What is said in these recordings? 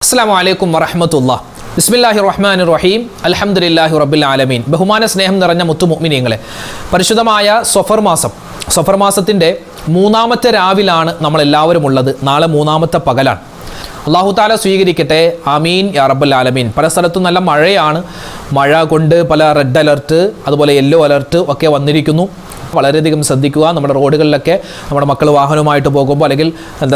അസ്സലാമു അലൈക്കും വറഹ്മത്തുള്ളാഹി. ബിസ്മില്ലാഹിർ റഹ്മാനിർ റഹീം. അൽഹംദുലില്ലാഹി റബ്ബിൽ ആലമീൻ. ബഹുമാന സ്നേഹം നിറഞ്ഞ മുത്തുമുഅ്മിനീങ്ങളെ, പരിശുദ്ധമായ സഫർ മാസത്തിൻ്റെ മൂന്നാമത്തെ രാവിലാണ് നമ്മളെല്ലാവരും ഉള്ളത്. നാളെ മൂന്നാമത്തെ പകലാണ്. അല്ലാഹു തആല സ്വീകരിക്കട്ടെ. ആമീൻ യാ റബ്ബൽ ആലമീൻ. പല സ്ഥലത്തും നല്ല മഴയാണ്. മഴ കൊണ്ട് പല റെഡ് അലർട്ട്, അതുപോലെ യെല്ലോ അലർട്ട് ഒക്കെ വന്നിരിക്കുന്നു. വളരെയധികം ശ്രദ്ധിക്കുക. നമ്മുടെ റോഡുകളിലൊക്കെ നമ്മുടെ മക്കൾ വാഹനവുമായിട്ട് പോകുമ്പോൾ, അല്ലെങ്കിൽ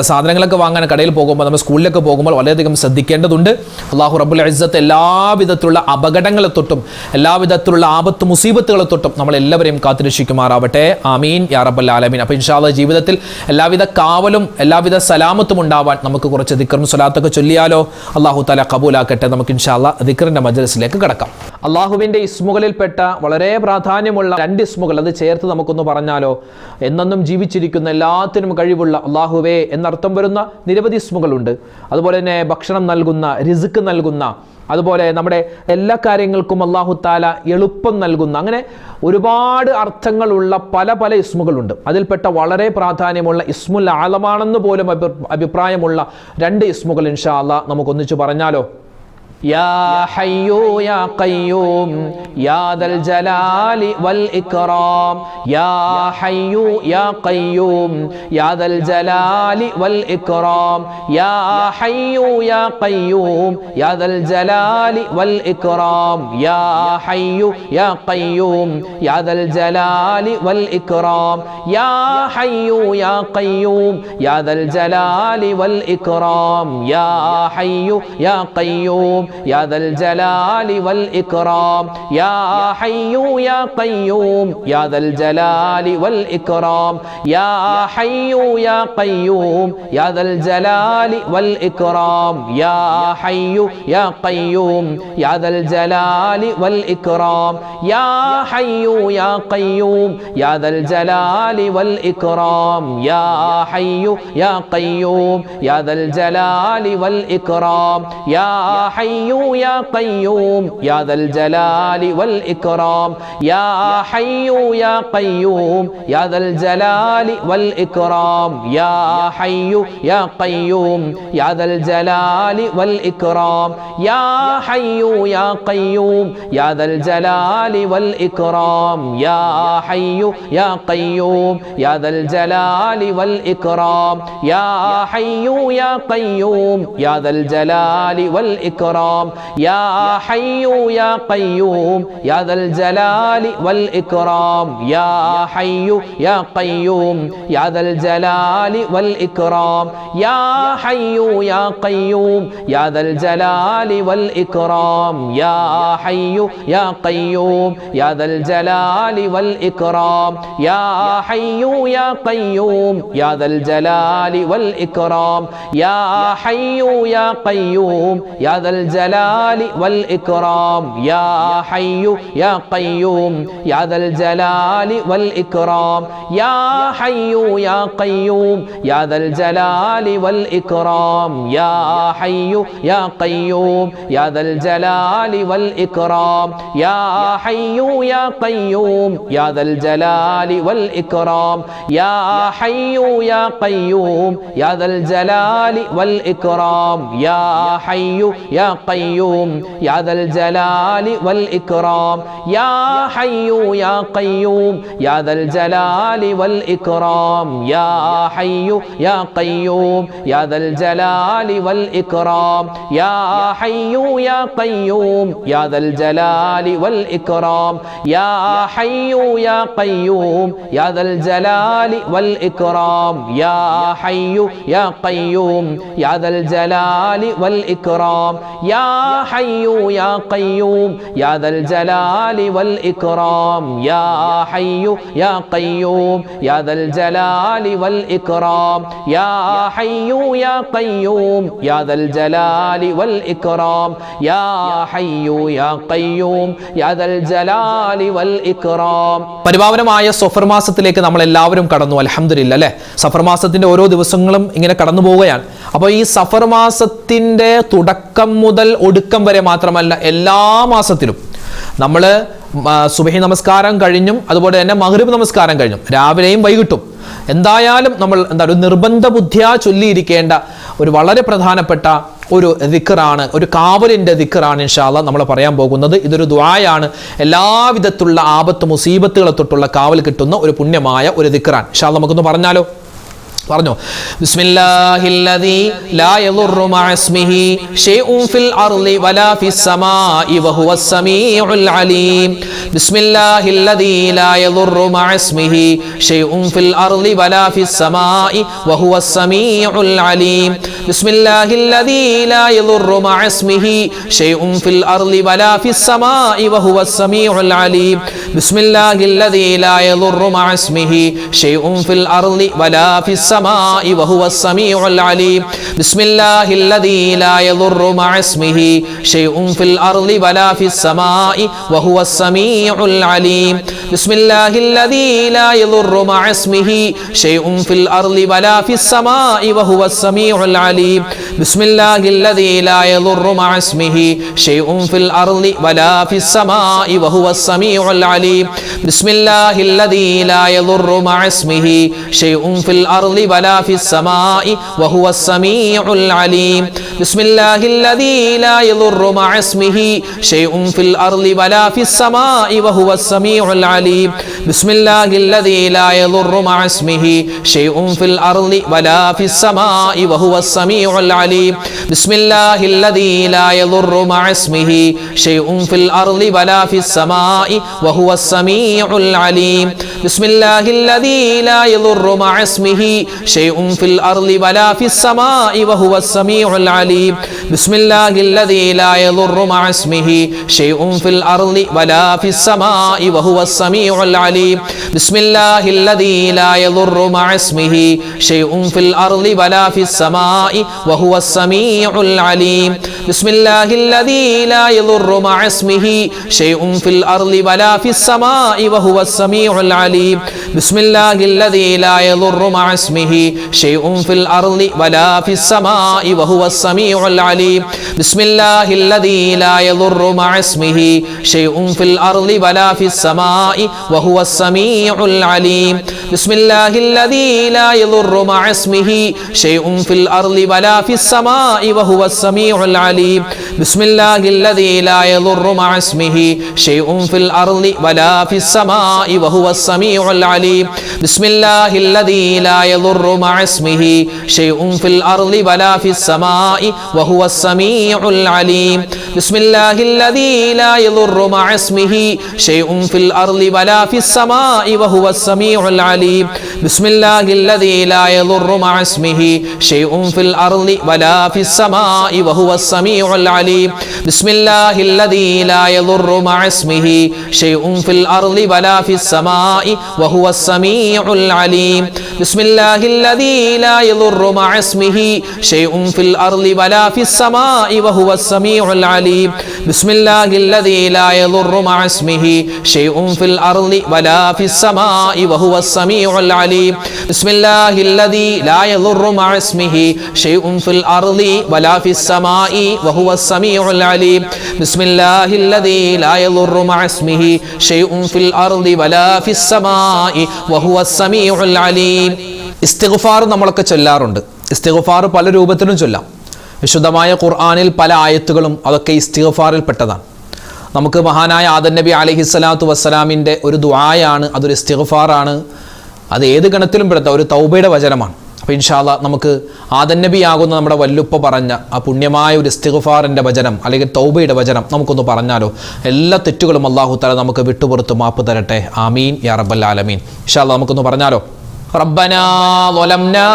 സാധനങ്ങളൊക്കെ വാങ്ങാൻ കടയിൽ പോകുമ്പോൾ, നമ്മൾ സ്കൂളിലൊക്കെ പോകുമ്പോൾ വളരെയധികം ശ്രദ്ധിക്കേണ്ടതുണ്ട്. അല്ലാഹു റബ്ബുൽ ഇസ്സത്ത് എല്ലാവിധത്തിലുള്ള അപകടങ്ങളെ തൊട്ടും എല്ലാവിധത്തിലുള്ള ആപത്ത് മുസീബത്തുകളെ തൊട്ടും നമ്മളെല്ലാവരെയും കാത്തുരക്ഷിക്കുമാറാവട്ടെ. ആമീൻ യാ റബ്ബൽ ആലമീൻ. അപ്പോൾ ഇൻഷാ അല്ലാഹ് ജീവിതത്തിൽ എല്ലാവിധ കാവലും എല്ലാവിധ സലാമത്തും ഉണ്ടാവാൻ നമുക്ക് കുറച്ച് ദിക്റും സ്വലാത്തൊക്കെ ചൊല്ലിയാലോ? അല്ലാഹു തആല കബൂലാക്കട്ടെ. നമുക്ക് ഇൻഷാ അല്ലാഹ് ദിക്റിന്റെ മജ്ലിസിലേക്ക് കടക്കാം. അള്ളാഹുവിൻ്റെ ഇസ്മുകളിൽപ്പെട്ട വളരെ പ്രാധാന്യമുള്ള 2 ഇസ്മുകൾ അത് ചേർത്ത് നമുക്കൊന്ന് പറഞ്ഞാലോ? എന്നെന്നും ജീവിച്ചിരിക്കുന്ന എല്ലാത്തിനും കഴിവുള്ള അള്ളാഹുവേ എന്നർത്ഥം വരുന്ന നിരവധി ഇസ്മുകളുണ്ട്. അതുപോലെ തന്നെ ഭക്ഷണം നൽകുന്ന, റിസ്ക് നൽകുന്ന, അതുപോലെ നമ്മുടെ എല്ലാ കാര്യങ്ങൾക്കും അല്ലാഹു തആല എളുപ്പം നൽകുന്ന, അങ്ങനെ ഒരുപാട് അർത്ഥങ്ങളുള്ള പല ഇസ്മുകളുണ്ട്. അതിൽപ്പെട്ട വളരെ പ്രാധാന്യമുള്ള ഇസ്മുൽ ആലമാണെന്ന് പോലും അഭിപ്രായമുള്ള 2 ഇസ്മുകൾ ഇൻഷാ അല്ലാഹ് നമുക്കൊന്നിച്ച് പറഞ്ഞാലോ? യാ ഹയ്യു യാ ഖയ്യൂം യാ ദൽ ജലാലി വൽ ഇക്റാം. യാ ഹയ്യു യാ ഖയ്യൂം യാ ദൽ ജലാലി വൽ ഇക്റാം. യാ ഹയ്യു യാ ഖയ്യൂം യാ ദൽ ജലാലി വൽ ഇക്റാം. യാ ഹയ്യു യാ ഖയ്യൂം യാ ദൽ ജലാലി വൽ ഇക്റാം. യാ ഹയ്യു യാ ഖയ്യൂം യാ ദൽ ജലാലി വൽ ഇക്റാം. യാ ഹയ്യു യാ ഖയ്യൂം യാ ദൽ ജലാലി വൽ ഇക്റാം. യാ ഹയ്യു യാ ഖയ്യൂം യാ ദൽ ജലാലി വൽ ഇക്റാം. യാ ഹയ്യു യാ ഖയ്യൂം യാ ദൽ ജലാലി വൽ ഇക്റാം. യാ ഹയ്യു യാ ഖയ്യൂം യാ ദൽ ജലാലി വൽ ഇക്റാം. യാ ഹയ്യു യാ ഖയ്യൂം യാ ദൽ ജലാലി വൽ ഇക്റാം. യാ ഹയ്യു യാ ഖയ്യൂം യാ ദൽ ജലാലി വൽ ഇക്റാം. യാ ഹയ്യു യാ ഖയ്യൂം യാ ദൽ ജലാലി വൽ ഇക്റാം. യാ ഹയ്യു യാ ഖയ്യൂം യാ ദൽ ജലാലി വൽ ഇക്റാം. യാ ഹയ്യു യാ ഖയ്യൂം യാ ദൽ ജലാലി വൽ ഇക്റാം. യാ ഹയ്യു യാ ഖയ്യൂം യാ ദൽ ജലാലി വൽ ഇക്റാം. യാ ഹയ്യു യാ ഖയ്യൂം യാ ദൽ ജലാലി വൽ ഇക്റാം. യാ ഹയ്യു യാ ഖയ്യൂം യാ ദൽ ജലാലി വൽ ഇക്റാം. യാ ഹയ്യു യാ ഖയ്യൂം യാ ദൽ ജലാലി വൽ ഇക്റാം. യാ ഹയ്യു യാ ഖയ്യൂം യാ ദൽ ജലാലി വൽ ഇക്റാം. യാ ഹയ്യു യാ ഖയ്യൂം യാ ദൽ ജലാലി വൽ ഇക്റാം. യാ ഹയ്യു യാ ഖയ്യൂം യാ ദൽ ജലാലി വൽ ഇക്റാം. യാ ഹയ്യു യാ ഖയ്യൂം യാ ദൽ ജലാലി വൽ ഇക്റാം. യാ ഹയ്യു യാ ഖയ്യൂം യാ ദൽ ജലാലി വൽ ഇക്റാം. യാ ഹയ്യു യാ ഖയ്യൂം യാ ദൽ ജലാലി വൽ ഇക്റാം. യാ ഹയ്യു യാ ഖയ്യൂം യാ ദൽ ജലാലി വൽ ഇക്റാം. യാ ഹയ്യു യാ ഖയ്യൂം യാ ദൽ ജലാലി വൽ ഇക്റാം. യാ ഹയ്യു യാ ഖയ്യൂം യാ ദൽ ജലാലി വൽ ഇക്റാം. യാ ഹയ്യു യാ ഖയ്യൂം യാ ദൽ ജലാലി വൽ ഇക്റാം. യാ ഹയ്യു യാ ഖയ്യൂം യാ ദൽ ജലാലി വൽ ഇക്റാം. യാ ഹയ്യു യാ ഖയ്യൂം യാ ദൽ ജലാലി വൽ ഇക്റാം. യാ ഹയ്യു യാ ഖയ്യൂം യാ ദൽ ജലാലി വൽ ഇക്റാം. യാ ഹയ്യു യാ ഖയ്യൂം യാ ദൽ ജലാലി വൽ ഇക്റാം. യാ ഹയ്യു യാ ഖയ്യൂം യാ ദൽ ജലാലി വൽ ഇക്റാം. യാ ഹയ്യു യാ ഖയ്യൂം യാ ദൽ ജലാലി വൽ ഇക്റാം. യാ ഹയ്യു യാ ഖയ്യൂം യാ ദൽ ജലാലി വൽ ഇക്റാം. യാ ഹയ്യു യാ ഖയ്യൂം യാ ദൽ ജലാലി വൽ ഇക്റാം. യാ ഹയ്യു യാ ഖയ്യൂം യാ ദൽ ജലാലി വൽ ഇക്റാം. യാ ഹയ്യു യാ ഖയ്യൂം യാ ദൽ ജലാലി വൽ ഇക്റാം. പരിപാവനമായ സഫർ മാസത്തിലേക്ക് നമ്മൾ എല്ലാവരും കടന്നു. അൽഹംദുലില്ലാ അല്ലേ? സഫർ മാസത്തിന്റെ ഓരോ ദിവസങ്ങളും ഇങ്ങനെ കടന്നു പോവുകയാണ്. അപ്പോൾ ഈ സഫർ മാസത്തിന്റെ തുടക്കം മുതൽ ഒടുക്കം വരെ മാത്രമല്ല, എല്ലാ മാസത്തിലും നമ്മൾ സുബഹി നമസ്കാരം കഴിഞ്ഞും അതുപോലെ തന്നെ മഗ്രിബ് നമസ്കാരം കഴിഞ്ഞും രാവിലെയും വൈകിട്ടും എന്തായാലും നമ്മൾ ഒരു നിർബന്ധ ബുദ്ധിയാ ചൊല്ലിയിരിക്കേണ്ട ഒരു വളരെ പ്രധാനപ്പെട്ട ഒരു ദിക്റാണ്, ഒരു കാവലിൻ്റെ ദിക്റാണ് ഇൻഷാ അല്ലാഹ് നമ്മൾ പറയാൻ പോകുന്നത്. ഇതൊരു ദുആയാണ്. എല്ലാവിധത്തിലുള്ള ആപത്ത് മുസീബത്തുകളെ തൊട്ടുള്ള കാവൽ കിട്ടുന്ന ഒരു പുണ്യമായ ഒരു ദിക്റാണ്. ഇൻഷാ അല്ലാഹ് നമുക്കൊന്ന് പറഞ്ഞാലോ? പറഞ്ഞോ. ബിസ്മില്ലാഹില്ലദീ ലാ യദുറു മഅസ്മിഹി ഷൈഉൻ ഫിൽ അർളി വലാ ഫിസ് സമാഇ വഹുവസ് സമീഉൽ അലീം. ബിസ്മില്ലാഹില്ലദീ ലാ യദുറു മഅസ്മിഹി ഷൈഉൻ ഫിൽ അർളി വലാ ഫിസ് സമാഇ വഹുവസ് സമീഉൽ അലീം. ബിസ്മില്ലാഹില്ലദീ ലാ യദുറു മഅസ്മിഹി ഷൈഉൻ ഫിൽ അർളി വലാ ഫിസ് സമാഇ വഹുവസ് സമീഉൽ അലീം. ബിസ്മില്ലാഹില്ലദീ ലാ യദുറു മഅസ്മിഹി ഷൈഉൻ ഫിൽ അർളി വലാ ഫിസ് السماء وهو السميع العليم. بسم الله الذي لا يضر مع اسمه شيء في الأرض ولا في السماء وهو السميع العليم. بسم الله الذي لا يضر مع اسمه شيء في الأرض ولا في السماء وهو السميع العليم. بسم الله الذي لا يضر مع اسمه شيء في الأرض ولا في السماء وهو السميع العليم. بسم الله الذي لا يضر مع اسمه شيء في الأرض ولا في السماء وهو السميع العليم. بسم الله الذي لا يضر مع اسمه شيء في الأرض ولا في السماء وهو السميع العليم. بسم الله الذي لا يضر مع اسمه شيء في الأرض ولا في السماء وهو السميع العليم. بسم الله الذي لا يضر مع اسمه شيء في الأرض ولا في السماء وهو السميع العليم. بسم الله الذي لا يضر مع اسمه شيء في الأرض ولا في السماء وهو السميع العليم. بسم الله الذي لا يضر مع اسمه شيء في الأرض ولا في السماء وهو السميع العليم. بسم الله الذي لا يضر مع اسمه شيء في الأرض ولا في السماء وهو السميع العليم. بسم الله الذي لا يضر مع اسمه شيء في الأرض ولا في السماء وهو السميع العليم. بسم الله الذي لا يضر مع اسمه شيء في الأرض ولا في السماء وهو السميع العليم. بسم الله الذي لا يضر مع اسمه شيء في الأرض ولا في السماء وهو السميع العليم. بسم الله الذي لا يضر مع اسمه شيء في الأرض ولا في السماء وهو السميع العليم. بسم الله الذي لا يضر مع اسمه شيء في الأرض ولا في السماء وهو السميع العليم. بسم الله الذي لا يضر مع اسمه شيء في الأرض ولا في السماء وهو السميع العليم. بسم الله الذي لا يضر مع اسمه شيء في الأرض ولا في السماء وهو السميع العليم. بسم الله الذي لا يضر مع اسمه شيء في الأرض ولا في السماء وهو السميع العليم. بسم الله الذي لا يضر مع اسمه شيء في الأرض ولا في السماء وهو السميع العليم. بسم الله الذي لا يضر مع اسمه شيء في الأرض ولا في السماء وهو السميع العليم. بسم الله الذي لا يضر مع اسمه شيء في الأرض ولا في السماء وهو السميع العليم. بسم الله الذي لا يضر مع اسمه شيء في الأرض ولا في السماء وهو السميع العليم. بسم الله الذي لا يضر مع اسمه شيء في الأرض ولا في السماء وهو السميع العليم. ഇസ്തിഗ്ഫാർ നമ്മളൊക്കെ ചൊല്ലാറുണ്ട്. ഇസ്തിഗ്ഫാർ പല രൂപത്തിലും ചൊല്ലാം. വിശുദ്ധമായ ഖുർആനിൽ പല ആയത്തുകളും അതൊക്കെ ഇസ്തിഗ്ഫാറിൽ പെട്ടതാണ്. നമുക്ക് മഹാനായ ആദം നബി അലൈഹിസ്സലാത്തു വസ്സലാമിൻ്റെ ഒരു ദുആയാണ്, അതൊരു ഇസ്തിഗ്ഫാറാണ്. അത് ഏത് ഗണത്തിലും പെടുത്ത ഒരു തൗബയുടെ വചനമാണ്. അപ്പോൾ ഇൻഷാ അല്ലാഹ് നമുക്ക് ആദം നബി ആകുന്ന നമ്മുടെ വല്ലുപ്പ പറഞ്ഞ ആ പുണ്യമായ ഒരു ഇസ്തിഗ്ഫാറിൻ്റെ വചനം അല്ലെങ്കിൽ തൗബയുടെ വചനം നമുക്കൊന്ന് പറഞ്ഞാലോ? എല്ലാ തെറ്റുകളും അല്ലാഹു തആല നമുക്ക് വിട്ടുപുറത്ത് മാപ്പ് തരട്ടെ. ആമീൻ യാ റബ്ബൽ ആലമീൻ. ഇൻഷാ അല്ലാഹ് നമുക്കൊന്ന് പറഞ്ഞാലോ? ربنا ظلمنا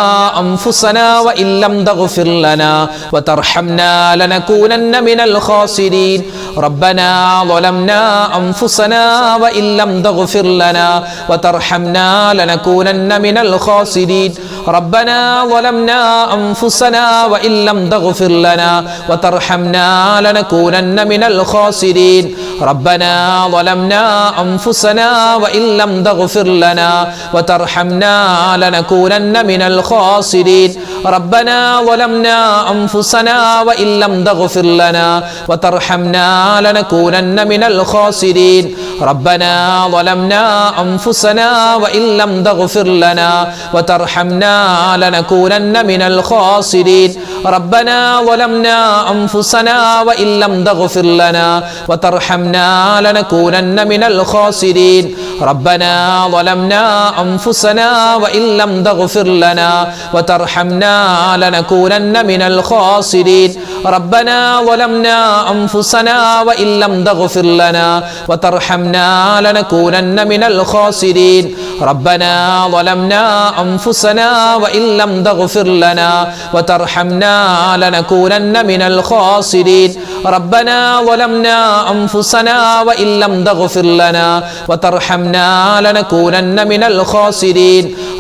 أنفسنا وإن لم تغفر لنا وترحمنا لنكونن من الخاسرين. ربنا ظلمنا أنفسنا وإن لم تغفر لنا وترحمنا لنكونن من الخاسرين. ربنا ظلمنا أنفسنا وإن لم تغفر لنا وترحمنا لنكونن من الخاسرين. ربنا ظلمنا أنفسنا وإن لم تغفر لنا وترحمنا لنكونن من الخاسرين. ربنا ظلمنا أنفسنا وإن لم تغفر لنا وترحمنا لنكونن من الخاسرين. ربنا ظلمنا أنفسنا وإن لم تغفر لنا وترحمنا لنكونن من الخاسرين. ربنا ظلمنا أنفسنا وإن لم تغفر لنا وترحمنا لنكونن من الخاسرين. ربنا ظلمنا أنفسنا وإن لم تغفر لنا وترحمنا لنكونن من الخاسرين. ربنا ظلمنا أنفسنا وإن لم تغفر لنا وترحمنا لنكونن من الخاسرين ربنا ظلمنا أنفسنا وإن لم تغفر لنا وترحمنا لنكونن من الخاسرين ربنا ظلمنا أنفسنا وإن لم تغفر لنا وترحمنا لنكونن من الخاسرين ربنا ظلمنا أنفسنا وإن لم تغفر لنا وترحمنا لنكونن من الخاسرين ربنا ظلمنا أنفسنا وإن لم تغفر لنا وترحمنا لنكونن من الخاسرين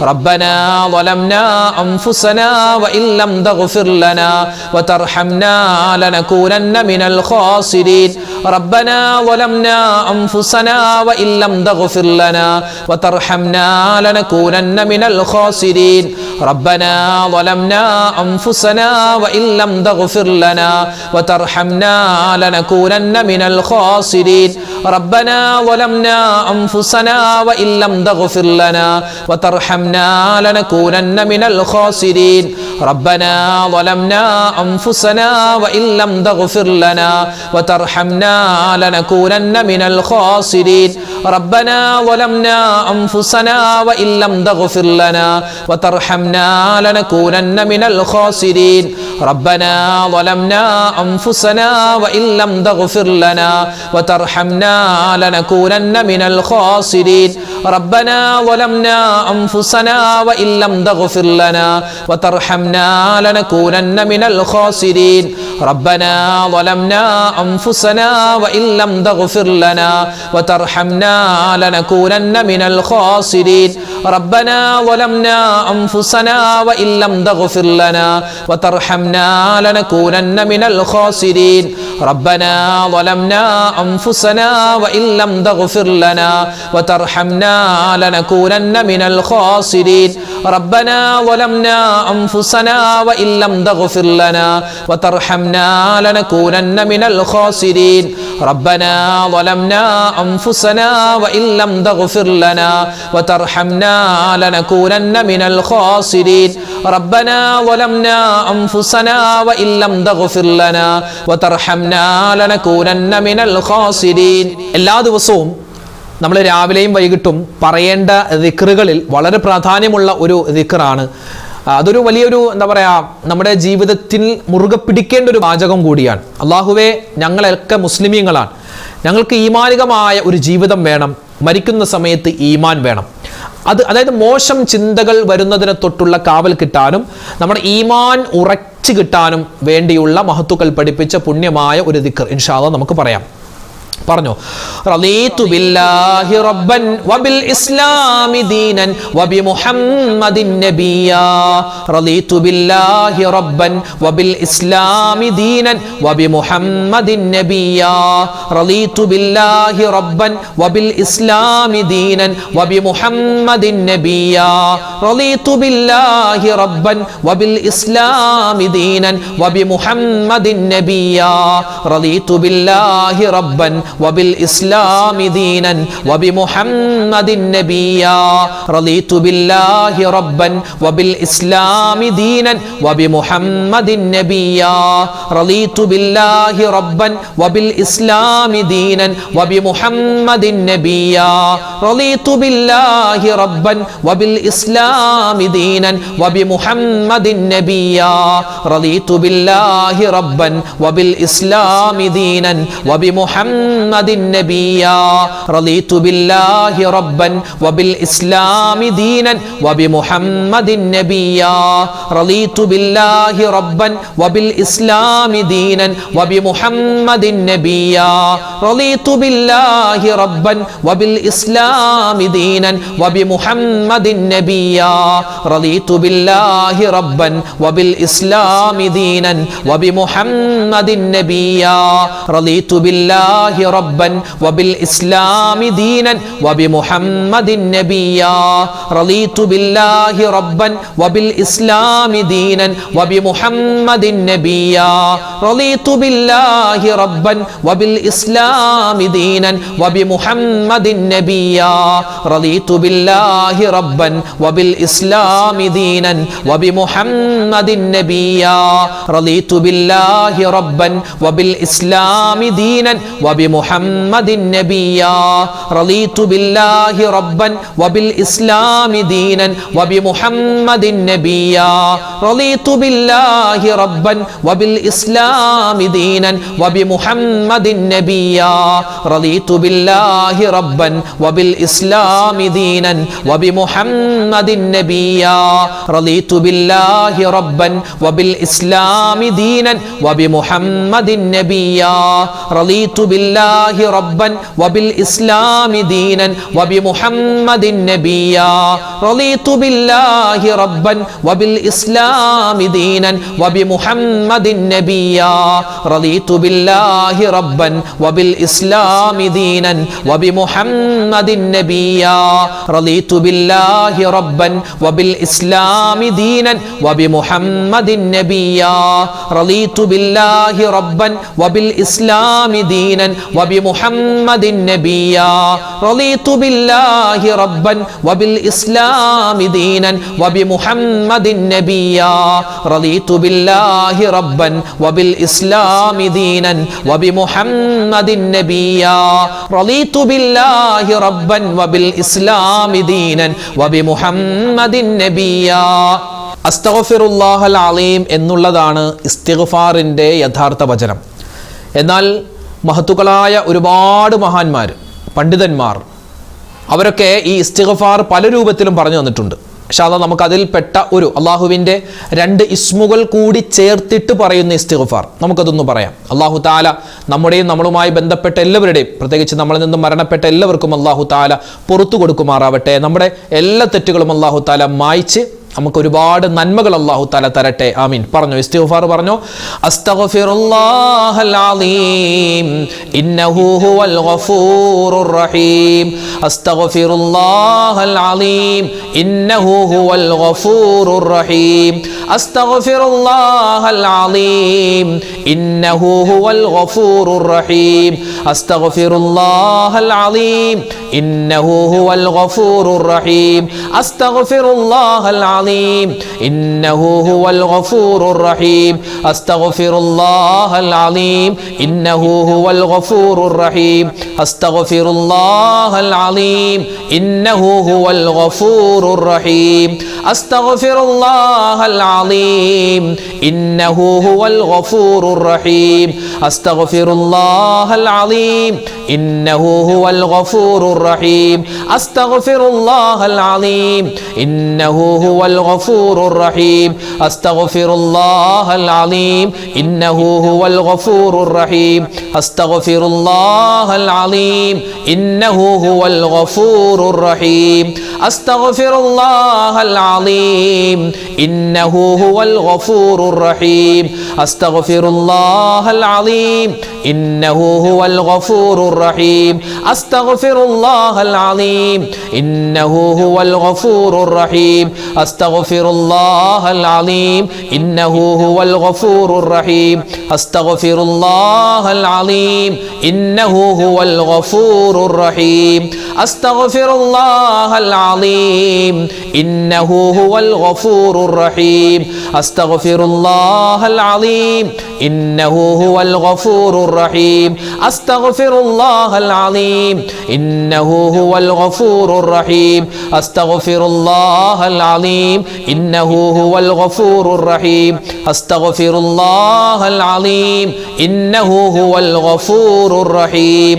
ربنا ظلمنا أنفسنا وإن لم تغفر لنا وترحمنا لنكونن من الخاسرين ربنا ظلمنا أنفسنا وإن لم تغفر لنا وترحمنا لنكونن من الخاسرين ربنا ظلمنا أنفسنا وإن لم تغفر لنا وترحمنا لنكونن من الخاسرين ربنا ظلمنا أنفسنا وإن لم تغفر لنا وترحمنا لنكونن من الخاسرين ربنا ظلمنا أنفسنا وإن لم تغفر لنا وترحمنا لنكونن من الخاسرين ربنا ظلمنا أنفسنا وإن لم تغفر لنا وترحمنا لنكونن من الخاسرين ربنا ظلمنا أنفسنا وإن لم تغفر لنا وترحمنا لنكونن من الخاسرين ربنا ظلمنا أنفسنا وإن لم تغفر لنا وترحمنا لنكونن من الخاسرين ربنا ظلمنا أنفسنا وإن لم تغفر لنا وترحمنا لنكونن من الخاسرين ربنا ظلمنا أنفسنا وإن لم تغفر لنا وترحمنا لنكونن من الخاسرين ربنا ظلمنا أنفسنا وإن لم تغفر لنا وترحمنا لنكونن من الخاسرين ربنا ظلمنا أنفسنا وإن لم تغفر لنا وترحمنا لنكونن من الخاسرين ربنا ظلمنا أنفسنا وإن لم تغفر لنا وترحمنا لنكونن من الخاسرين ربنا ظلمنا أنفسنا وإن لم تغفر لنا وترحمنا لنكونن من الخاسرين എല്ലാ ദിവസവും നമ്മൾ രാവിലെയും വൈകിട്ടും പറയേണ്ട ദിക്റുകളിൽ വളരെ പ്രാധാന്യമുള്ള ഒരു ദിക്റാണ്. അതൊരു വലിയൊരു എന്താ പറയുക, നമ്മുടെ ജീവിതത്തിൽ മുറുകെ പിടിക്കേണ്ട ഒരു വാചകം കൂടിയാണ്. അള്ളാഹുവേ, ഞങ്ങളൊക്കെ മുസ്ലിമീങ്ങളാണ്, ഞങ്ങൾക്ക് ഈമാനികമായ ഒരു ജീവിതം വേണം, മരിക്കുന്ന സമയത്ത് ഈമാൻ വേണം. അതായത് മോശം ചിന്തകൾ വരുന്നതിനെ തൊട്ടുള്ള കാവൽ കിട്ടാനും നമ്മുടെ ഈമാൻ ഉറച്ചു കിട്ടാനും വേണ്ടിയുള്ള മഹത്തുക്കൾ പഠിപ്പിച്ച പുണ്യമായ ഒരു ദിക്ർ ഇൻഷാ അല്ലാഹ് നമുക്ക് പറയാം. പറഞ്ഞോ, റളീതു ബില്ലാഹി റബ്ബൻ വബിൽ ഇസ്ലാമി ദീനൻ വബി മുഹമ്മദിൻ നബിയാ റളീതു ബില്ലാഹി റബ്ബൻ വബിൽ ഇസ്ലാമി ദീനൻ വബി മുഹമ്മദിൻ നബിയാ റളീതു ബില്ലാഹി റബ്ബൻ വബിൽ ഇസ്ലാമി ദീനൻ വബി മുഹമ്മദിൻ നബിയാ റളീതു ബില്ലാഹി റബ്ബൻ വബിൽ ഇസ്ലാമി ദീനൻ വബി മുഹമ്മദിൻ നബിയാ റളീതു ബില്ലാഹി റബ്ബൻ വബിൽ ഇസ്ലാമി ദീനൻ വബി മുഹമ്മദിൻ നബിയാ റളീതു ബില്ലാഹി റബ്ബൻ വബിൽ ഇസ്ലാമി ദീനൻ വബി മുഹമ്മദിൻ നബിയാ റളീതു ബില്ലാഹി റബ്ബൻ വബിൽ ഇസ്ലാമി ദീനൻ വബി മുഹമ്മദിൻ നബിയാ റളീതു ബില്ലാഹി റബ്ബൻ വബിൽ ഇസ്ലാമി ദീനൻ വബി മുഹമ്മദിൻ നബിയാ റളീതു ബില്ലാഹി റബ്ബൻ വബിൽ ഇസ്ലാമി ദീനൻ വബി മുഹമ്മദിൻ നബിയാ റളീതു ബില്ലാഹി റബ്ബൻ വബിൽ ഇസ്ലാമി ദീനൻ വബി മുഹമ്മദിൻ നബിയാ റളീതു ബില്ലാഹി റബ്ബൻ വബിൽ ഇസ്ലാമി ദീനൻ വബി മുഹമ്മദിൻ നബിയാ റളീതു ബില്ലാഹി റബ്ബൻ വബിൽ ഇസ്ലാമി ദീനൻ വബി മുഹമ്മദിൻ നബിയാ റളീതു ബില്ലാഹി റബ്ബൻ വബിൽ ഇസ്ലാമി ദീനൻ വബി മുഹമ്മദിൻ നബിയാ റളീതു ബില്ലാഹി റബ്ബൻ വബിൽ ഇസ്ലാമി ദീനൻ വബിമുഹമ്മദിൻ നബിയ്യാ റളീതു ബില്ലാഹി റബ്ബൻ വബിൽ ഇസ്ലാമി ദീനൻ വബിമുഹമ്മദിൻ നബിയ്യാ റളീതു ബില്ലാഹി റബ്ബൻ വബിൽ ഇസ്ലാമി ദീനൻ വബിമുഹമ്മദിൻ നബിയ്യാ റളീതു ബില്ലാഹി റബ്ബൻ വബിൽ ഇസ്ലാമി ദീനൻ വബിമുഹമ്മദിൻ നബിയ്യാ റളീതു ബില്ലാഹി റബ്ബൻ വബിൽ ഇസ്ലാമി ദീനൻ വബിമുഹമ്മദിൻ നബിയ്യാ റളീതു ബില്ലാഹി റബ്ബൻ വബിൽ ഇസ്ലാമി ദീനൻ വബിമുഹമ്മദിൻ നബിയ്യാ റളീതു ബില്ലാഹി റബ്ബൻ വബിൽ ഇസ്ലാമി ദീനൻ വബിമുഹമ്മദിൻ നബിയ്യാ റളീതു ബില്ലാഹി റബ്ബൻ വബിൽ ഇസ്ലാമി ദീനൻ വബിമുഹമ്മദിൻ നബിയ്യാ റളീതു ബില്ലാഹി റബ്ബൻ വബിൽ ഇസ്ലാമി ദീനൻ വബിമുഹമ്മദിൻ നബിയ്യാ റളീതു ബില്ലാഹി റബ്ബൻ വബിൽ ഇസ്ലാമി ദീനൻ വബിമുഹമ്മദിൻ നബിയ്യാ റളീതു ബില്ലാഹി റബ്ബൻ വബിൽ ഇസ്ലാമി ദീനൻ വബിമുഹമ്മദിൻ നബിയ്യാ റളീതു ബില്ലാഹി റബ്ബൻ വബിൽ ഇസ്ലാമി ദീനൻ വബിമുഹമ്മദിൻ നബിയ്യാ റളീതു ബില്ലാഹി റബ്ബൻ വബിൽ ഇസ്ലാമി ദീനൻ വബിമുഹമ്മദിൻ നബിയ്യാ റളീതു ബില്ലാഹി റബ്ബൻ വബിൽ ഇസ്ലാമി ദീനൻ വബിമുഹമ്മദിൻ നബിയ്യാ റളീതു ബില്ലാഹി റബ്ബൻ വബിൽ ഇസ്ലാമി ദീനൻ വബിമുഹമ്മദിൻ നബിയ്യാ റളീതു ബില്ലാഹി റബ്ബൻ വബിൽ ഇസ്ലാമി ദീനൻ വബിമുഹമ്മദിൻ നബിയ്യാ റളീതു ബില്ലാഹി റബ്ബൻ വബിൽ ഇസ്ലാമി ദീനൻ വബിമുഹമ്മദിൻ നബിയ്യാ. അസ്തഗ്ഫിറുല്ലാഹൽ അലീം എന്നുള്ളതാണ് ഇസ്തിഗ്ഫാറിൻ്റെ യഥാർത്ഥ വചനം. എന്നാൽ മഹത്തുക്കളായ ഒരുപാട് മഹാന്മാർ, പണ്ഡിതന്മാർ, അവരൊക്കെ ഈ ഇസ്തിഗ്ഫാർ പല രൂപത്തിലും പറഞ്ഞു തന്നിട്ടുണ്ട്. പക്ഷേ അത് നമുക്ക് അതിൽപ്പെട്ട ഒരു അള്ളാഹുവിൻ്റെ 2 ഇസ്മുകൾ കൂടി ചേർത്തിട്ട് പറയുന്ന ഇസ്തിഗ്ഫാർ നമുക്കതൊന്ന് പറയാം. അള്ളാഹു താല നമ്മുടെയും നമ്മളുമായി ബന്ധപ്പെട്ട എല്ലാവരുടെയും, പ്രത്യേകിച്ച് നമ്മളിൽ നിന്നും മരണപ്പെട്ട എല്ലാവർക്കും അള്ളാഹു താല പുറത്തു കൊടുക്കുമാറാവട്ടെ. നമ്മുടെ എല്ലാ തെറ്റുകളും അള്ളാഹു താല മായ്ച്ച് നമുക്ക് ഒരുപാട് നന്മകൾ അല്ലാഹു തആല തരട്ടെ. ആമീൻ. പറഞ്ഞു, ഇസ്തിഗ്ഫാർ പറഞ്ഞു. അസ്തഗ്ഫിറുല്ലാഹൽ അലീം ഇന്നഹു ഹുവൽ ഗഫൂറുർ റഹീം. അസ്തഗ്ഫിറുല്ലാഹൽ അലീം ഇന്നഹു ഹുവൽ ഗഫൂറുർ റഹീം. അസ്തഗ്ഫിറുല്ലാഹൽ അലീം ഇന്നഹു ഹുവൽ ഗഫൂറുർ റഹീം. അസ്തഗ്ഫിറുല്ലാഹൽ അലീം ഇന്നഹു ഹുവൽ ഗഫൂറുർ റഹീം. അസ്തഗ്ഫിറുല്ലാഹൽ العظيم إنه هو الغفور الرحيم. أستغفر الله العظيم إنه هو الغفور الرحيم. أستغفر الله العظيم إنه هو الغفور الرحيم. أستغفر الله العظيم إنه هو الغفور الرحيم. أستغفر الله العظيم إنه هو الغفور الرحيم. أستغفر الله العظيم إنه هو الغفور الرحيم. أستغفر الله العظيم إنه هو الغفور الرحيم. أستغفر الله العظيم إنه هو الغفور الرحيم. أستغفر الله العظيم إنه هو الغفور الرحيم. أستغفر الله العظيم إنه هو الغفور الرحيم. أستغفر الله العظيم إنه هو الغفور الرحيم. أستغفر الله العظيم إنه هو الغفور الرحيم. أستغفر الله العظيم إنه هو الغفور الرحيم. أستغفر الله العظيم إنه هو الغفور الرحيم. أستغفر الله العظيم إنه هو الغفور الرحيم. أستغفر الله العظيم إنه هو الغفور الرحيم. أستغفر الله العظيم إنه هو الغفور الرحيم. أستغفر الله العظيم إنه هو الغفور الرحيم.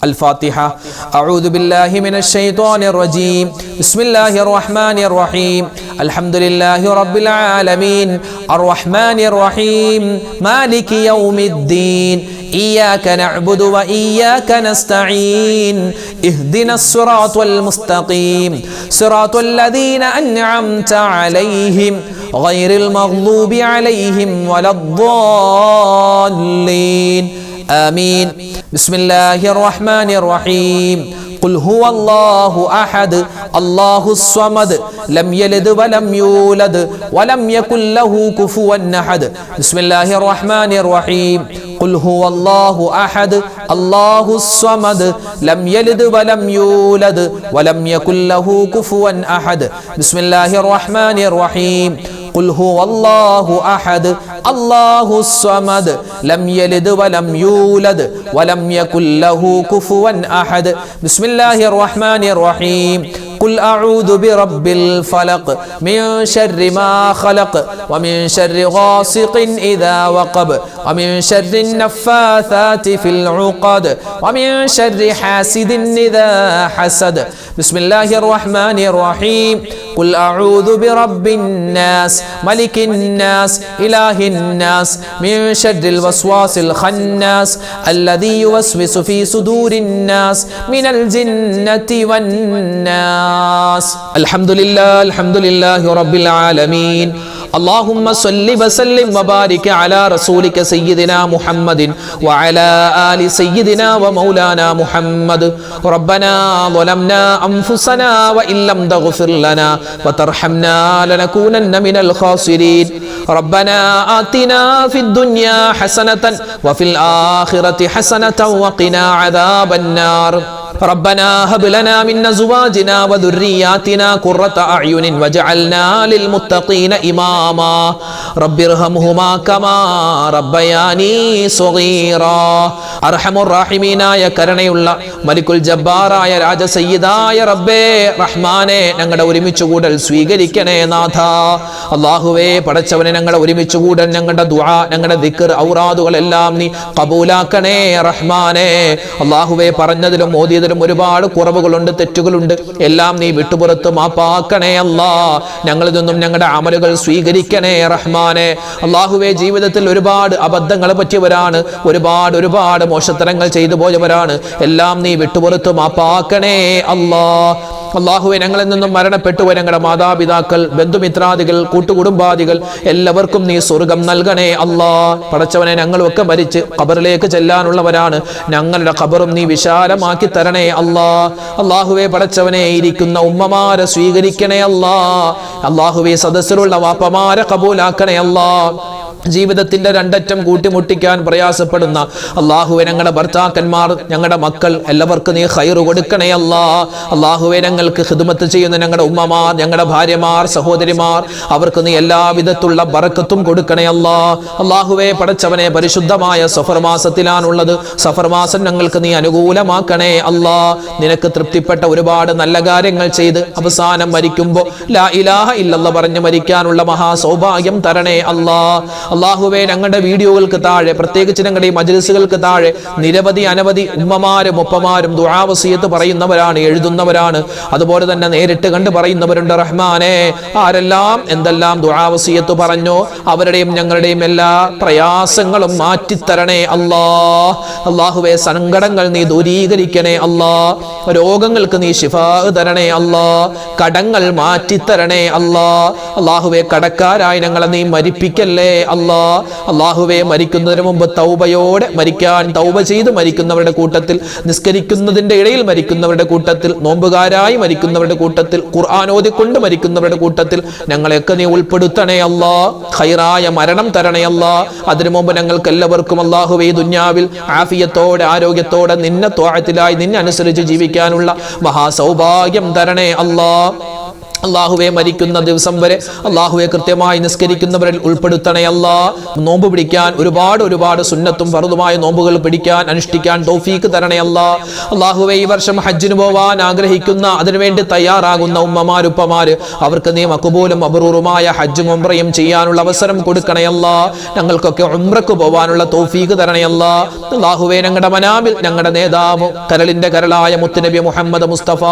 الفاتحة. أعوذ بالله من الشيطان الرجيم. بسم الله الرحمن الرحيم. الحمد لله رب العالمين الرحمن الرحيم مالك يوم الدين إياك نعبد وإياك نستعين اهدنا الصراط المستقيم صراط الذين أنعمت عليهم غير المغضوب عليهم ولا الضالين آمين. بسم الله الرحمن الرحيم. قل هو الله أحد الله الصمد لم يلد ولم يولد ولم يكن له كفوا أحد. بسم الله الرحمن الرحيم. قل هو الله أحد الله الصمد لم يلد ولم يولد ولم يكن له كفوا أحد. بسم الله الرحمن الرحيم. قل هو الله أحد الله الصمد لم يلد ولم يولد ولم يكن له كفوا أحد. بسم الله الرحمن الرحيم. قل أعوذ برب الفلق من شر ما خلق ومن شر غاسق إذا وقب ومن شر النفاثات في العقد ومن شر حاسد إذا حسد. بسم الله الرحمن الرحيم. قل أعوذ برب الناس ملك الناس إله الناس من شر الوسواس الخناس الذي يوسوس في صدور الناس من الجنة والناس. الحمد لله رب العالمين. اللهم صل وسلم وبارك على رسولك سيدنا محمد وعلى آل سيدنا ومولانا محمد. ربنا ظلمنا أنفسنا وإن لم تغفر لنا وترحمنا لنكونن من الخاسرين. ربنا آتنا في الدنيا حسنة وفي الآخرة حسنة وقنا عذاب النار. ربنا هب لنا من أزواجنا وذرياتنا قرة أعين واجعلنا للمتقين إماما. رب ارحمهما كما ربياني صغيرا. അർഹമുർ റഹീമീനായ കരുണയുള്ള മലിക്കുൽ ജബ്ബാറായ രാജസയ്യിദായ റബ്ബേ റഹ്മാനെ ഞങ്ങളുടെ ഒരുമിച്ച് കൂടൽ സ്വീകരിക്കണേ നാഥ. അല്ലാഹുവേ പടച്ചവനെ ഞങ്ങളുടെ ഒരുമിച്ച് കൂടൽ ഞങ്ങളുടെ ദുആ ഞങ്ങളുടെ ദിക്ർ ഔറാദുകൾ എല്ലാം നീ ഖബൂലാക്കണേ റഹ്മാനെ. അല്ലാഹുവേ പറഞ്ഞതിലും ഓതിയതിലും ഒരുപാട് കുറവുകളുണ്ട് തെറ്റുകളുണ്ട് എല്ലാം നീ വിട്ടുപുറത്ത് മാപ്പാക്കണേ അല്ലാ. ഞങ്ങളിൽ നിന്നും ഞങ്ങളുടെ അമലുകൾ സ്വീകരിക്കണേ റഹ്മാനെ. അല്ലാഹുവേ ജീവിതത്തിൽ ഒരുപാട് അബദ്ധങ്ങൾ പറ്റിയവരാണ്, ഒരുപാട് മോശത്തരങ്ങൾ ചെയ്തു പോയവരാണ്, എല്ലാം നീ വിട്ടുപുറത്ത് മാപ്പാക്കണേ അല്ലാ. അല്ലാഹുവേ ഞങ്ങളിൽ നിന്നും മരണപ്പെട്ടുപോയ ഞങ്ങളുടെ മാതാപിതാക്കൾ ബന്ധുമിത്രാദികൾ കൂട്ടുകുടുംബാദികൾ എല്ലാവർക്കും നീ സ്വർഗം നൽകണേ അല്ലാ. പടച്ചവനെ ഞങ്ങളുമൊക്കെ മരിച്ച് ഖബറിലേക്ക് ചെല്ലാനുള്ളവരാണ്, ഞങ്ങളുടെ ഖബറും നീ വിശാലമാക്കി തരണേ അല്ലാ. അല്ലാഹുവേ പടച്ചവനെ ഇരിക്കുന്ന ഉമ്മമാരെ സ്വീകരിക്കണേ അല്ലാ. അല്ലാഹുവേ സദസ്സിലുള്ള വാപ്പമാരെ ഖബൂലാക്കണേ അല്ലാ. ജീവിതത്തിന്റെ രണ്ടറ്റം കൂട്ടിമുട്ടിക്കാൻ പ്രയാസപ്പെടുന്ന അല്ലാഹുവേ ഞങ്ങളുടെ ഭർത്താക്കന്മാർ ഞങ്ങളുടെ മക്കൾ എല്ലാവർക്കും നീ ഖൈറ് കൊടുക്കണേ അല്ലാ. അല്ലാഹുവേ ഞങ്ങൾക്ക് ഖിദ്മത്ത് ചെയ്യുന്ന ഞങ്ങളുടെ ഉമ്മമാർ ഞങ്ങളുടെ ഭാര്യമാർ സഹോദരിമാർ അവർക്ക് നീ എല്ലാവിധത്തുള്ള ബറക്കത്തും കൊടുക്കണേ അല്ലാ. അല്ലാഹുവേ പടച്ചവനെ പരിശുദ്ധമായ സഫർ മാസത്തിലാണുള്ളത്, സഫർ മാസം ഞങ്ങൾക്ക് നീ അനുകൂലമാക്കണേ അല്ലാ. നിനക്ക് തൃപ്തിപ്പെട്ട ഒരുപാട് നല്ല കാര്യങ്ങൾ ചെയ്ത് അവസാനം മരിക്കുമ്പോൾ ലാ ഇലാഹ ഇല്ലല്ലാഹ് പറഞ്ഞ് മരിക്കാനുള്ള മഹാസൗഭാഗ്യം തരണേ അല്ലാ. അല്ലാഹുവേ ഞങ്ങളുടെ വീഡിയോകൾക്ക് താഴെ പ്രത്യേകിച്ച് ഞങ്ങളുടെ ഈ മജ്ലിസുകൾക്ക് താഴെ നിരവധി അനവധി ഉമ്മമാരും ഉപ്പമാരും ദുആ വസിയത്ത് പറയുന്നവരാണ്, എഴുതുന്നവരാണ്, അതുപോലെ തന്നെ നേരിട്ട് കണ്ട് പറയുന്നവരുണ്ട്. റഹ്മാനെ ആരെല്ലാം എന്തെല്ലാം ദുആ വസിയത്ത് പറഞ്ഞോ അവരുടെയും ഞങ്ങളുടെയും എല്ലാ പ്രയാസങ്ങളും മാറ്റിത്തരണേ അല്ലാ. അല്ലാഹുവേ സങ്കടങ്ങൾ നീ ദൂരീകരിക്കണേ അല്ലാ. രോഗങ്ങൾക്ക് നീ ശിഫാ തരണേ അല്ലാ. കടങ്ങൾ മാറ്റിത്തരണേ അല്ലാ. അല്ലാഹുവേ കടക്കാരായി ഞങ്ങളെ നീ മരിപ്പിക്കല്ലേ അല്ലാ. അല്ലാഹുവേ മരിക്കുന്നതിന് മുമ്പ് തൗബയോടെ മരിക്കാൻ, തൗബ ചെയ്ത് മരിക്കുന്നവരുടെ കൂട്ടത്തിൽ, നിസ്കരിക്കുന്നതിന്റെ ഇടയിൽ മരിക്കുന്നവരുടെ കൂട്ടത്തിൽ, നോമ്പുകാരായി മരിക്കുന്നവരുടെ കൂട്ടത്തിൽ, ഖുർആൻ ഓതിക്കൊണ്ട് മരിക്കുന്നവരുടെ കൂട്ടത്തിൽ ഞങ്ങളെയൊക്കെ നീ ഉൾപ്പെടുത്തണേ അല്ലാ. ഖൈറായ മരണം തരണേ അല്ലാ. അതിനു മുമ്പ് ഞങ്ങൾക്ക് എല്ലാവർക്കും അല്ലാഹുവേ ദുനിയാവിൽ ആഫിയത്തോടെ ആരോഗ്യത്തോടെ നിന്നെ ത്വാഅത്തിലായി നിന്നെ അനുസരിച്ച് ജീവിക്കാനുള്ള മഹാസൗഭാഗ്യം തരണേ അല്ലാ. അള്ളാഹുവെ മരിക്കുന്ന ദിവസം വരെ അള്ളാഹുവെ കൃത്യമായി നിസ്കരിക്കുന്നവരിൽ ഉൾപ്പെടുത്തണേ അല്ലാ. നോമ്പ് പിടിക്കാൻ ഒരുപാട് സുന്നത്തും ഫർദുമായ നോമ്പുകൾ പിടിക്കാൻ അനുഷ്ഠിക്കാൻ തൗഫീക്ക് തരണേ അല്ലാ. അള്ളാഹുവെ ഈ വർഷം ഹജ്ജിന് പോവാൻ ആഗ്രഹിക്കുന്ന അതിനുവേണ്ടി തയ്യാറാകുന്ന ഉമ്മമാരുപ്പമാര് അവർക്ക് നീ മഖബൂലും മബ്റൂറുമായ ഹജ്ജും ഉംറയും ചെയ്യാനുള്ള അവസരം കൊടുക്കണേ അല്ലാ. ഞങ്ങൾക്കൊക്കെ ഉംറക്ക് പോവാനുള്ള തൗഫീക്ക് തരണേ അല്ലാ. അള്ളാഹുവെ ഞങ്ങളുടെ മനാബിൽ ഞങ്ങളുടെ നേതാവ് കരളിന്റെ കരളായ മുത്തുനബി മുഹമ്മദ് മുസ്തഫ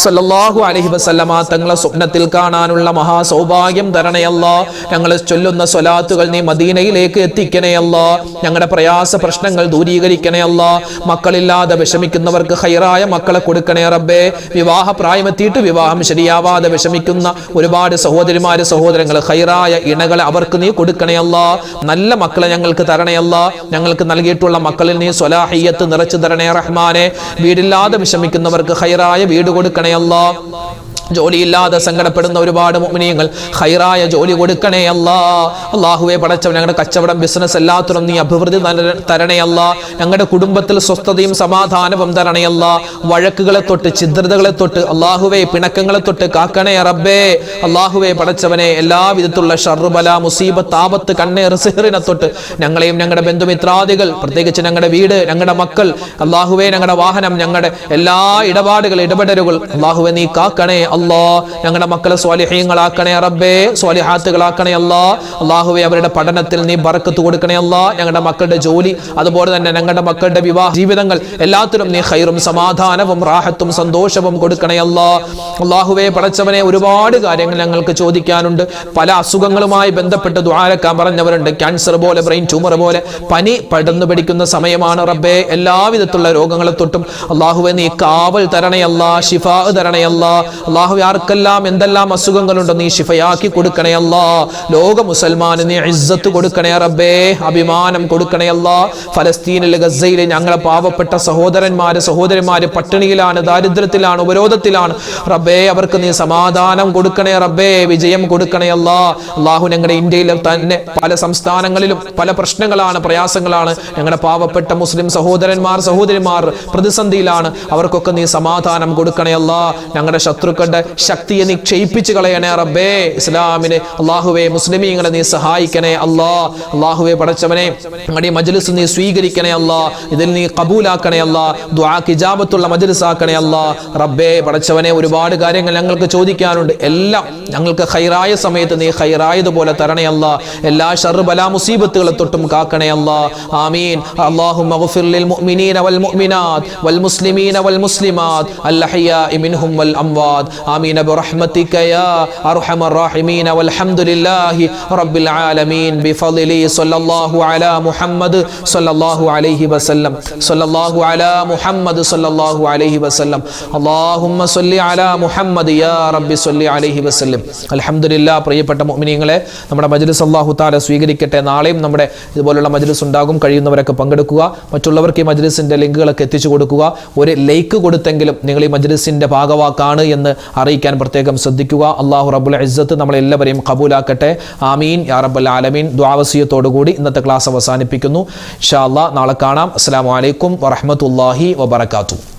സല്ലല്ലാഹു അലൈഹി വസല്ലമ തങ്ങളെ സ്വപ്നത്തിൽ കാണാനുള്ള മഹാസൗഭാഗ്യം തരണേ അല്ലാ. ഞങ്ങൾ ചൊല്ലുന്ന സ്വലാത്തുകൾ നീ മദീനയിലേക്ക് എത്തിക്കണേ അല്ലാ. ഞങ്ങളുടെ പ്രയാസ പ്രശ്നങ്ങൾ ദൂരീകരിക്കണേ അല്ലാ. മക്കളില്ലാതെ വിഷമിക്കുന്നവർക്ക് ഖൈറായ മക്കളെ കൊടുക്കണേ റബ്ബേ. വിവാഹ പ്രായമെത്തിയിട്ട് വിവാഹം ശരിയാവാതെ വിഷമിക്കുന്ന ഒരുപാട് സഹോദരിമാര് സഹോദരങ്ങൾ ഖൈറായ ഇണകളെ അവർക്ക് നീ കൊടുക്കണേ അല്ലാ. നല്ല മക്കളെ ഞങ്ങൾക്ക് തരണേ അല്ലാ. ഞങ്ങൾക്ക് നൽകിയിട്ടുള്ള മക്കളിൽ നീ സ്വലാഹിയ്യത്ത് നിറച്ചു തരണേ റഹ്മാനെ. വീടില്ലാതെ വിഷമിക്കുന്നവർക്ക് ഖൈറായ വീട് കൊടുക്കണേ അല്ലാ. ജോലിയില്ലാതെ സങ്കടപ്പെടുന്ന ഒരുപാട് മുഅ്മിനീങ്ങൾ ഖൈറായ ജോലി കൊടുക്കണേ അല്ലാ. അല്ലാഹുവേ പടച്ചവൻ ഞങ്ങളുടെ കച്ചവടം ബിസിനസ് എല്ലാത്തിനും നീ അഭിവൃദ്ധി തരണേ അല്ലാ. ഞങ്ങളുടെ കുടുംബത്തിൽ സ്വസ്ഥതയും സമാധാനവും തരണേ അല്ലാ. വഴക്കുകളെ തൊട്ട് ഛിദ്രതകളെ തൊട്ട് അല്ലാഹുവേ പിണക്കങ്ങളെ തൊട്ട് കാക്കണേ റബ്ബേ. അല്ലാഹുവേ പടച്ചവനെ എല്ലാവിധത്തിലുള്ള ഷർറ് ബല മുസീബത്ത് ആപത്ത് കണ്ണേർ സിഹ്റിനെ തൊട്ട് ഞങ്ങളെയും ഞങ്ങളുടെ ബന്ധുമിത്രാദികൾ പ്രത്യേകിച്ച് ഞങ്ങളുടെ വീട് ഞങ്ങളുടെ മക്കൾ അല്ലാഹുവേ ഞങ്ങളുടെ വാഹനം ഞങ്ങളുടെ എല്ലാ ഇടപെടലുകൾ അല്ലാഹുവേ നീ കാക്കണേ അല്ലാ. ഞങ്ങളുടെ മക്കളെ സ്വാലിഹീങ്ങളാക്കണേ റബ്ബേ. സ്വാലിഹാത്തുകളാക്കണേ അല്ലാ. അല്ലാഹുവേ അവരുടെ പഠനത്തിൽ നീ ബറക്കത്ത് കൊടുക്കണേ അല്ലാ. ഞങ്ങളുടെ മക്കളുടെ ജോലി അതുപോലെ തന്നെ ഞങ്ങളുടെ മക്കളുടെ വിവാഹ ജീവിതങ്ങൾ എല്ലാത്തിനും നീ ഖൈറും സമാധാനവും റാഹത്തും സന്തോഷവും കൊടുക്കണേ അല്ലാ. അല്ലാഹുവേ പടച്ചവനെ ഒരുപാട് കാര്യങ്ങൾ ഞങ്ങൾക്ക് ചോദിക്കാനുണ്ട്. പല അസുഖങ്ങളുമായി ബന്ധപ്പെട്ട് ദുആരക്കാൻ പറഞ്ഞവരുണ്ട്. ക്യാൻസർ പോലെ ബ്രെയിൻ ട്യൂമർ പോലെ പനി പടർന്നു പിടിക്കുന്ന സമയമാണ് റബ്ബേ. എല്ലാവിധത്തിലുള്ള രോഗങ്ങളെ തൊട്ടും അല്ലാഹുവേ നീ കാവൽ തരണേ അല്ലാ. ശിഫാ തരണേ അല്ലാ. അല്ലാഹു ആർക്കെല്ലാം എന്തെല്ലാം അസുഖങ്ങളുണ്ടോ നീ ശിഫയാക്കി കൊടുക്കണേ അല്ലാ. ലോക മുസൽമാന് നീ ഇസ്സത്ത് കൊടുക്കണേ റബ്ബേ. അഭിമാനം കൊടുക്കണേ അല്ലാ. ഫലസ്തീനിലെ ഗസയിലെ ഞങ്ങളെ പാവപ്പെട്ട സഹോദരന്മാര് പട്ടിണിയിലാണ്, ദാരിദ്ര്യത്തിലാണ്, ഉപരോധത്തിലാണ് റബ്ബേ. അവർക്ക് നീ സമാധാനം കൊടുക്കണേ റബ്ബേ. വിജയം കൊടുക്കണേ അല്ലാ. അല്ലാഹു ഞങ്ങളുടെ ഇന്ത്യയിലും തന്നെ പല സംസ്ഥാനങ്ങളിലും പല പ്രശ്നങ്ങളാണ്, പ്രയാസങ്ങളാണ്. ഞങ്ങളുടെ പാവപ്പെട്ട മുസ്ലിം സഹോദരിമാർ പ്രതിസന്ധിയിലാണ്. അവർക്കൊക്കെ നീ സമാധാനം കൊടുക്കണേ അല്ലാ. ഞങ്ങളുടെ ശത്രുക്കളുടെ ശക്തിയെ നീ ക്ഷയിപ്പിച്ചു കളയണേ റബ്ബേ. ഇസ്ലാമിനെ അല്ലാഹുവേ മുസ്ലിമീങ്ങളെ നീ സഹായിക്കണേ അല്ലാ. അല്ലാഹുവേ പടച്ചവനെ ഞങ്ങളുടെ മജ്ലിസ് നീ സ്വീകരിക്കണേ അല്ലാ. ഇതിൽ നീ കബൂലാക്കണേ അല്ലാ. ദുആക്ക് ഇജാബത്തുള്ള മജ്ലിസ് ആക്കണേ അല്ലാ. റബ്ബേ പടച്ചവനെ ഒരുപാട് കാര്യങ്ങൾ ഞങ്ങൾക്ക് ചോദിക്കാനുണ്ട്. എല്ലാം ഞങ്ങൾക്ക് ഖൈറായ സമയത്ത് നീ ഖൈറായതുപോലെ തരണേ അല്ലാ. എല്ലാ ശർറ് ബലാ മുസീബത്തുകളെ തൊട്ടും കാക്കണേ അല്ലാ. ആമീൻ. അല്ലാഹുമ്മ ഗ്ഫിർ ലിൽ മുഅ്മിനീന വൽ മുഅ്മിനാത്ത് വൽ മുസ്ലിമീന വൽ മുസ്ലിമാത്ത് അൽ അഹ്യാഇ മിൻഹും വൽ അംവാത്. ആമീൻ ബിറഹ്മതിക യാ അർഹമർ റഹീമീൻ വൽഹംദുലില്ലാഹി റബ്ബിൽ ആലമീൻ ബിഫളിലി സ്വല്ലല്ലാഹു അലാ മുഹമ്മദ് സ്വല്ലല്ലാഹു അലൈഹി വസല്ലം സ്വല്ലല്ലാഹു അലാ മുഹമ്മദ് സ്വല്ലല്ലാഹു അലൈഹി വസല്ലം അല്ലാഹുമ്മ സ്വല്ലി അലാ മുഹമ്മദ് യാ റബ്ബി സ്വല്ലി അലൈഹി വസല്ലം. അൽഹംദുലില്ലാ. പ്രിയപ്പെട്ട മുഅ്മിനീങ്ങളെ നമ്മുടെ മജ്ലിസ് അല്ലാഹു തആല സ്വീകരിക്കട്ടെ. നാളെയും നമ്മുടെ ഇതുപോലുള്ള മജ്ലിസ് ഉണ്ടാകും. കഴിയുന്നവരൊക്കെ പങ്കെടുക്കുക. മറ്റുള്ളവർക്ക് ഈ മജ്ലിസിന്റെ ലിങ്കുകളൊക്കെ എത്തിച്ചു കൊടുക്കുക. ഒരു ലൈക്ക് കൊടുത്തെങ്കിലും നിങ്ങൾ ഈ മജ്ലിസിന്റെ ഭാഗവാക്കാണ് എന്ന് അറിയിക്കാൻ പ്രത്യേകം ശ്രദ്ധിക്കുക. അല്ലാഹു റബ്ബുൽ ഇസ്സത്ത് നമ്മളെല്ലാവരെയും ഖബൂലാക്കട്ടെ. ആമീൻ യാ റബ്ബൽ ആലമീൻ. ദുആവസിയത്തോടുകൂടി ഇന്നത്തെ ക്ലാസ് അവസാനിപ്പിക്കുന്നു. ഇൻഷാ അല്ലാഹ് നാളെ കാണാം. അസ്സലാമു അലൈക്കും വറഹ്മത്തുള്ളാഹി വബറകാതുഹു.